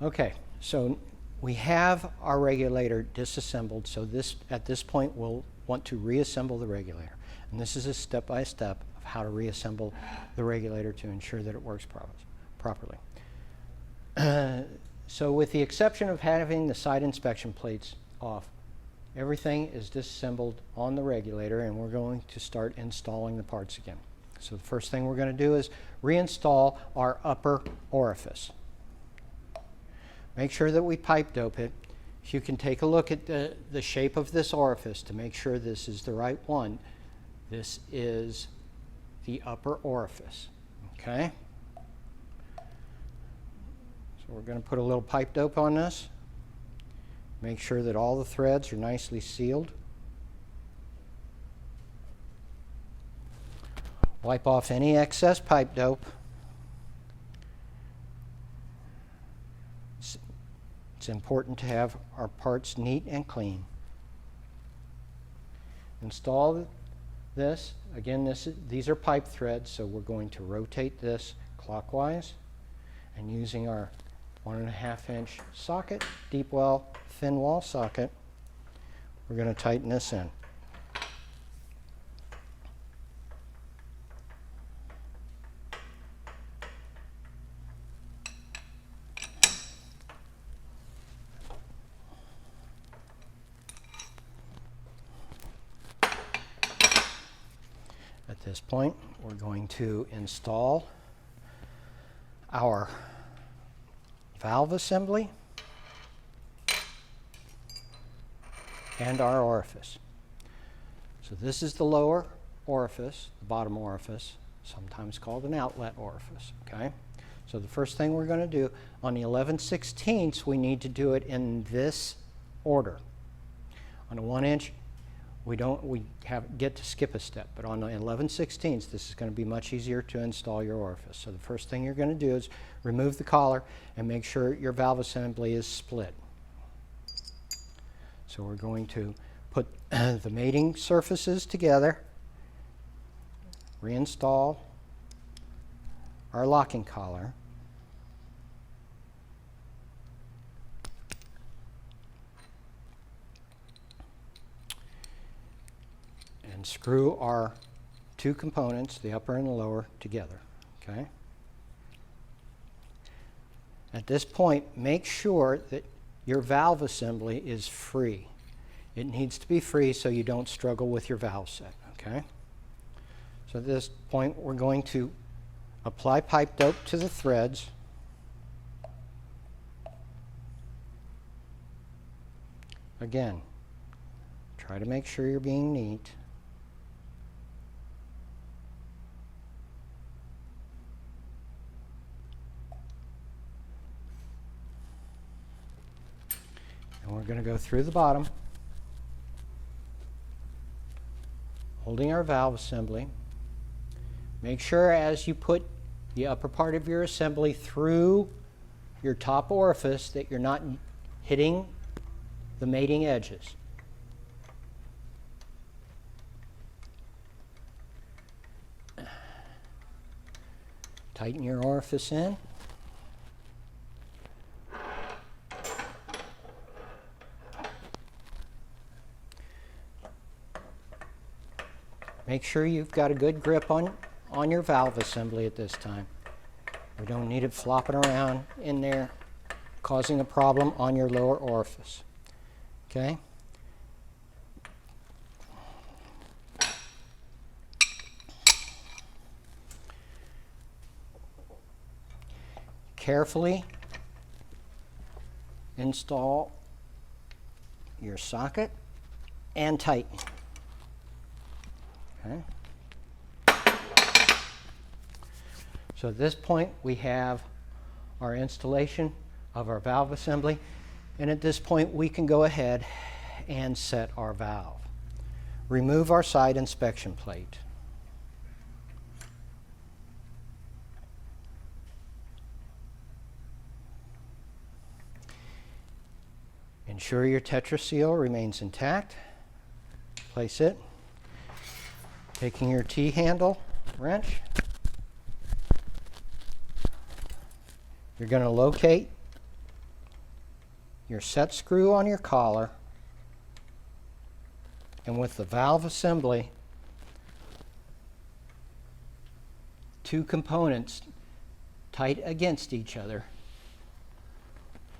Okay, so we have our regulator disassembled, so at this point we'll want to reassemble the regulator. And this is a step-by-step of how to reassemble the regulator to ensure that it works properly. So with the exception of having the side inspection plates off, everything is disassembled on the regulator, and we're going to start installing the parts again. So the first thing we're going to do is reinstall our upper orifice. Make sure that we pipe dope it. If you can take a look at the shape of this orifice to make sure this is the right one. This is the upper orifice, okay? So we're going to put a little pipe dope on this. Make sure that all the threads are nicely sealed. Wipe off any excess pipe dope. It's important to have our parts neat and clean. Install this. Again, these are pipe threads, so we're going to rotate this clockwise, and using our 1.5 inch socket, deep well, thin wall socket, we're going to tighten this in. At this point, we're going to install our valve assembly and our orifice. So this is the lower orifice, the bottom orifice, sometimes called an outlet orifice, okay? So the first thing we're going to do, on the 11/16, we need to do it in this order. On a 1 inch, we get to skip a step, but on the 11/16, this is going to be much easier to install your orifice. So the first thing you're going to do is remove the collar and make sure your valve assembly is split. So we're going to put the mating surfaces together, reinstall our locking collar, and screw our two components, the upper and the lower, together. Okay? At this point, make sure that your valve assembly is free. It needs to be free so you don't struggle with your valve set. Okay? So at this point, we're going to apply pipe dope to the threads. Again, try to make sure you're being neat. And we're going to go through the bottom, holding our valve assembly. Make sure as you put the upper part of your assembly through your top orifice that you're not hitting the mating edges. Tighten your orifice in. Make sure you've got a good grip on your valve assembly at this time. We don't need it flopping around in there, causing a problem on your lower orifice. Okay? Carefully install your socket and tighten. Okay. So at this point, we have our installation of our valve assembly, and at this point, we can go ahead and set our valve. Remove our side inspection plate. Ensure your Tetra seal remains intact. Place it. Taking your T-handle wrench, you're going to locate your set screw on your collar, and with the valve assembly, two components tight against each other,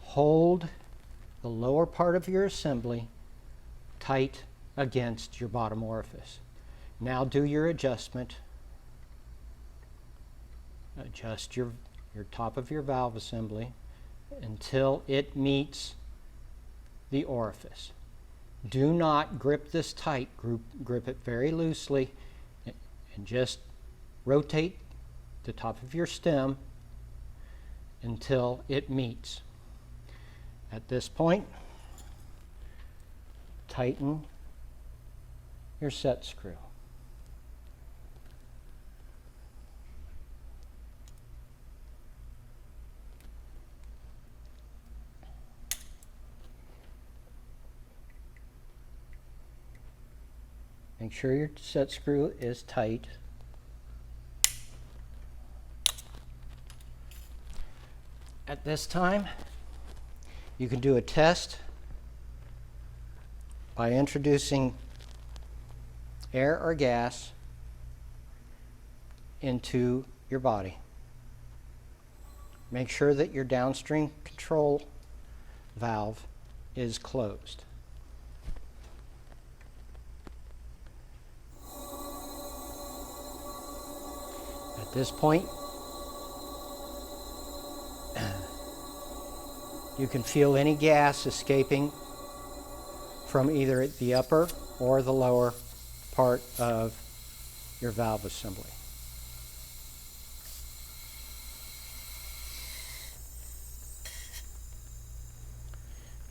hold the lower part of your assembly tight against your bottom orifice. Now do your adjustment. Adjust your top of your valve assembly until it meets the orifice. Do not grip this tight. Grip it very loosely and just rotate the top of your stem until it meets. At this point, tighten your set screw. Make sure your set screw is tight. At this time, you can do a test by introducing air or gas into your body. Make sure that your downstream control valve is closed. At this point, you can feel any gas escaping from either the upper or the lower part of your valve assembly.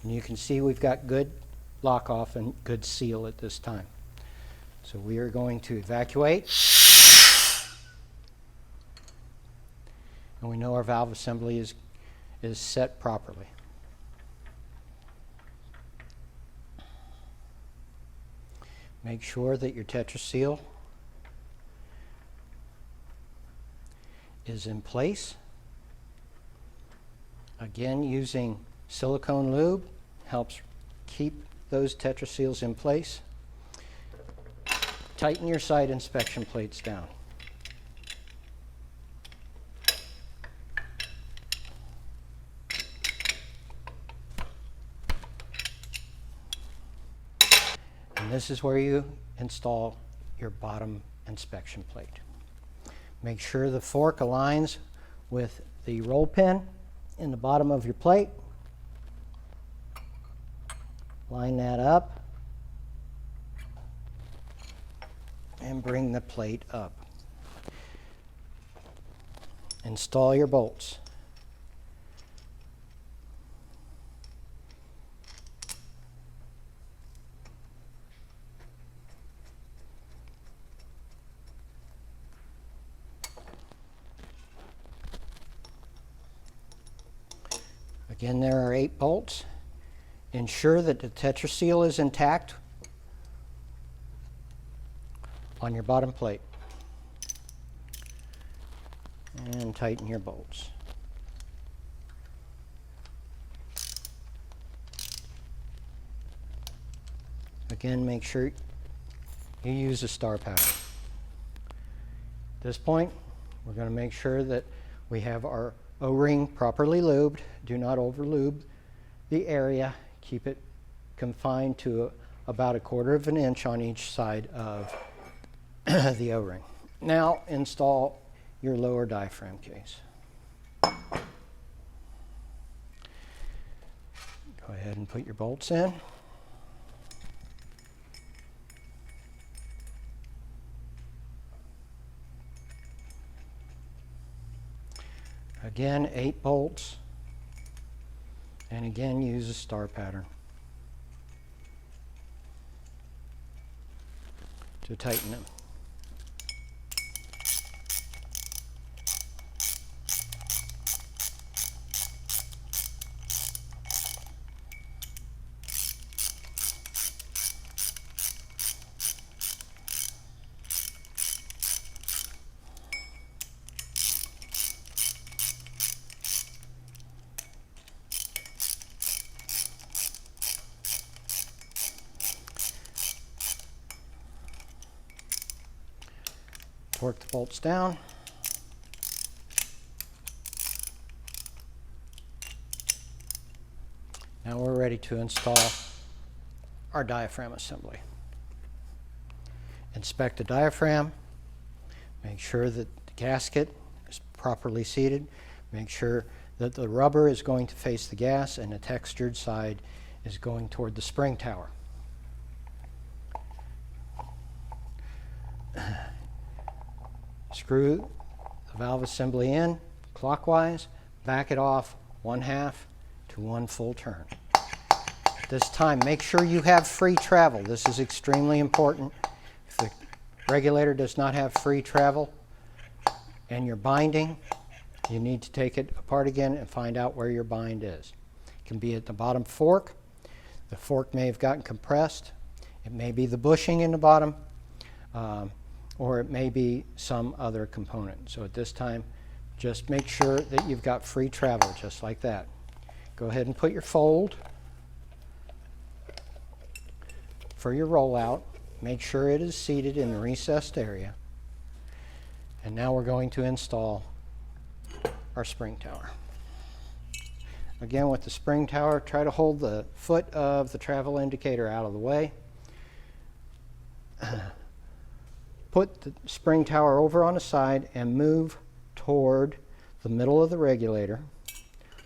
And you can see we've got good lock off and good seal at this time. So we are going to evacuate. And we know our valve assembly is set properly. Make sure that your tetraseal is in place. Again, using silicone lube helps keep those tetraseals in place. Tighten your side inspection plates down. And this is where you install your bottom inspection plate. Make sure the fork aligns with the roll pin in the bottom of your plate. Line that up and bring the plate up. Install your bolts. Again, there are 8 bolts. Ensure that the tetraseal is intact on your bottom plate. And tighten your bolts. Again, make sure you use a star pattern. At this point, we're going to make sure that we have our O-ring properly lubed. Do not over-lube the area. Keep it confined to about 1/4 of an inch on each side of the O-ring. Now install your lower diaphragm case. Go ahead and put your bolts in. Again, 8 bolts, and again use a star pattern to tighten them. Torque the bolts down. Now we're ready to install our diaphragm assembly. Inspect the diaphragm. Make sure that the gasket is properly seated. Make sure that the rubber is going to face the gas and the textured side is going toward the spring tower. Screw the valve assembly in clockwise, back it off 1/2 to 1 full turn. At this time, make sure you have free travel. This is extremely important. If the regulator does not have free travel and you're binding, you need to take it apart again and find out where your bind is. It can be at the bottom fork. The fork may have gotten compressed. It may be the bushing in the bottom, or it may be some other component. So at this time, just make sure that you've got free travel, just like that. Go ahead and put your fold for your rollout. Make sure it is seated in the recessed area. And now we're going to install our spring tower. Again, with the spring tower, try to hold the foot of the travel indicator out of the way. Put the spring tower over on the side and move toward the middle of the regulator.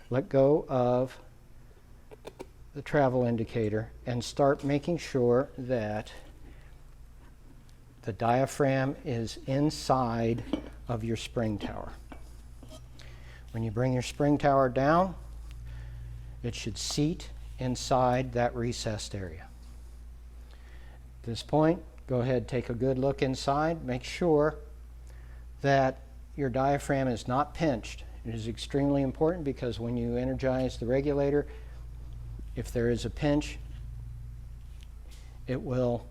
Let go of the travel indicator and start making sure that the diaphragm is inside of your spring tower. When you bring your spring tower down, it should seat inside that recessed area. At this point, go ahead, take a good look inside. Make sure that your diaphragm is not pinched. It is extremely important because when you energize the regulator, if there is a pinch, it will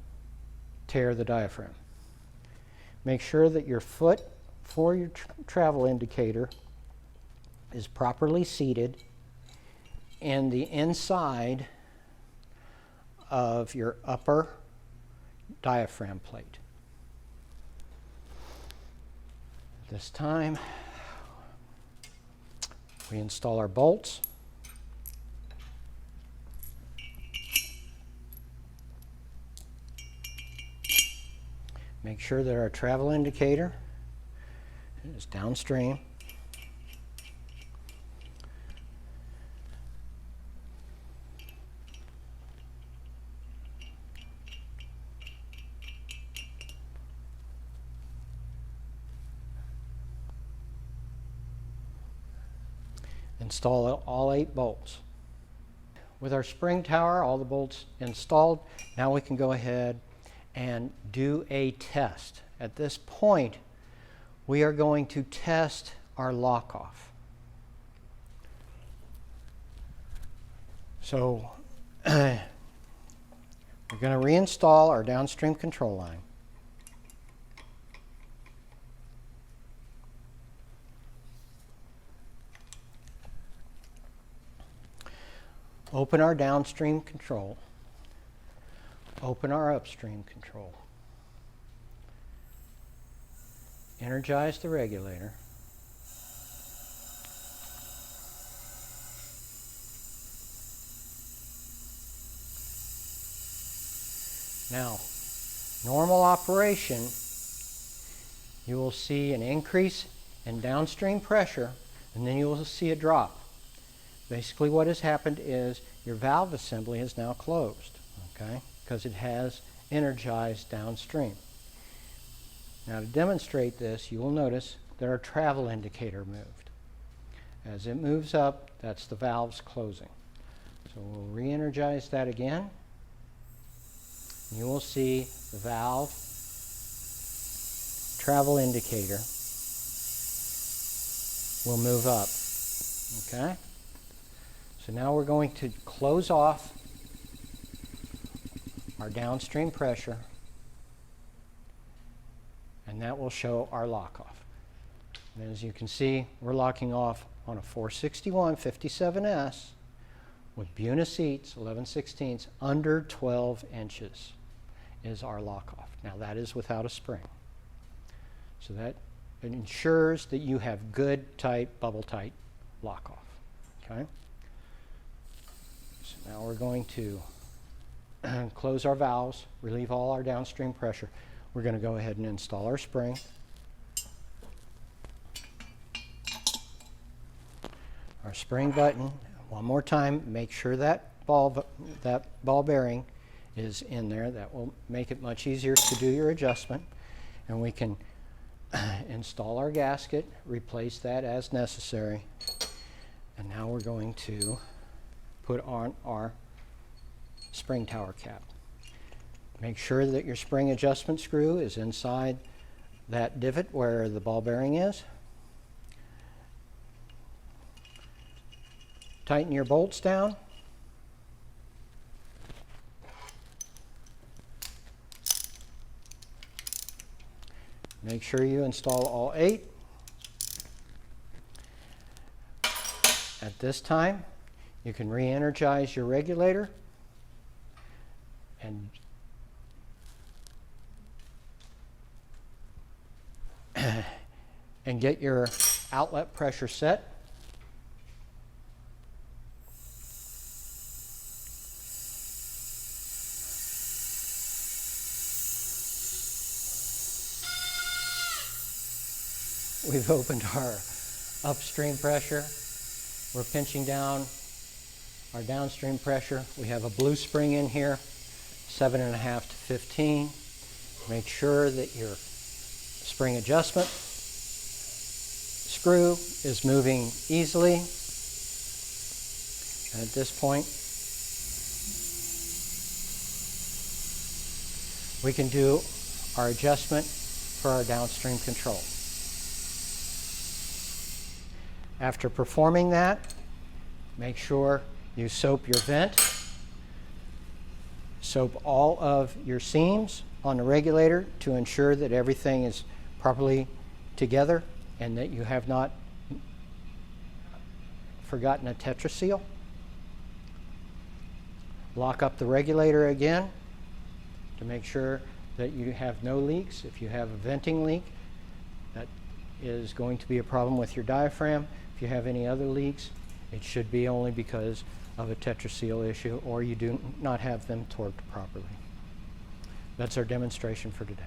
tear the diaphragm. Make sure that your foot for your travel indicator is properly seated in the inside of your upper diaphragm plate. This time, we install our bolts. Make sure that our travel indicator is downstream. Install all 8 bolts. With our spring tower, all the bolts installed, now we can go ahead and do a test. At this point, we are going to test our lock-off. So we're going to reinstall our downstream control line. Open our downstream control. Open our upstream control. Energize the regulator. Now, normal operation, you will see an increase in downstream pressure, and then you will see a drop. Basically what has happened is your valve assembly is now closed, okay, because it has energized downstream. Now to demonstrate this, you will notice that our travel indicator moved. As it moves up, that's the valves closing. So we'll re-energize that again. You will see the valve travel indicator will move up, okay? So now we're going to close off our downstream pressure, and that will show our lock-off. And as you can see, we're locking off on a 461-57S with Buna seats, 11/16, under 12 inches is our lock-off. Now that is without a spring. So that it ensures that you have good, tight, bubble-tight lock-off. Okay? So now we're going to close our valves, relieve all our downstream pressure. We're going to go ahead and install our spring. Our spring button, one more time, make sure that ball bearing is in there. That will make it much easier to do your adjustment. And we can install our gasket, replace that as necessary. And now we're going to put on our spring tower cap. Make sure that your spring adjustment screw is inside that divot where the ball bearing is. Tighten your bolts down. Make sure you install all 8. At this time, you can re-energize your regulator and get your outlet pressure set. We've opened our upstream pressure. We're pinching down our downstream pressure. We have a blue spring in here, 7.5 to 15. Make sure that your spring adjustment screw is moving easily. And at this point, we can do our adjustment for our downstream control. After performing that, make sure you soap your vent. Soap all of your seams on the regulator to ensure that everything is properly together and that you have not forgotten a tetraseal. Lock up the regulator again to make sure that you have no leaks. If you have a venting leak, that is going to be a problem with your diaphragm. If you have any other leaks, it should be only because of a tetraseal issue or you do not have them torqued properly. That's our demonstration for today.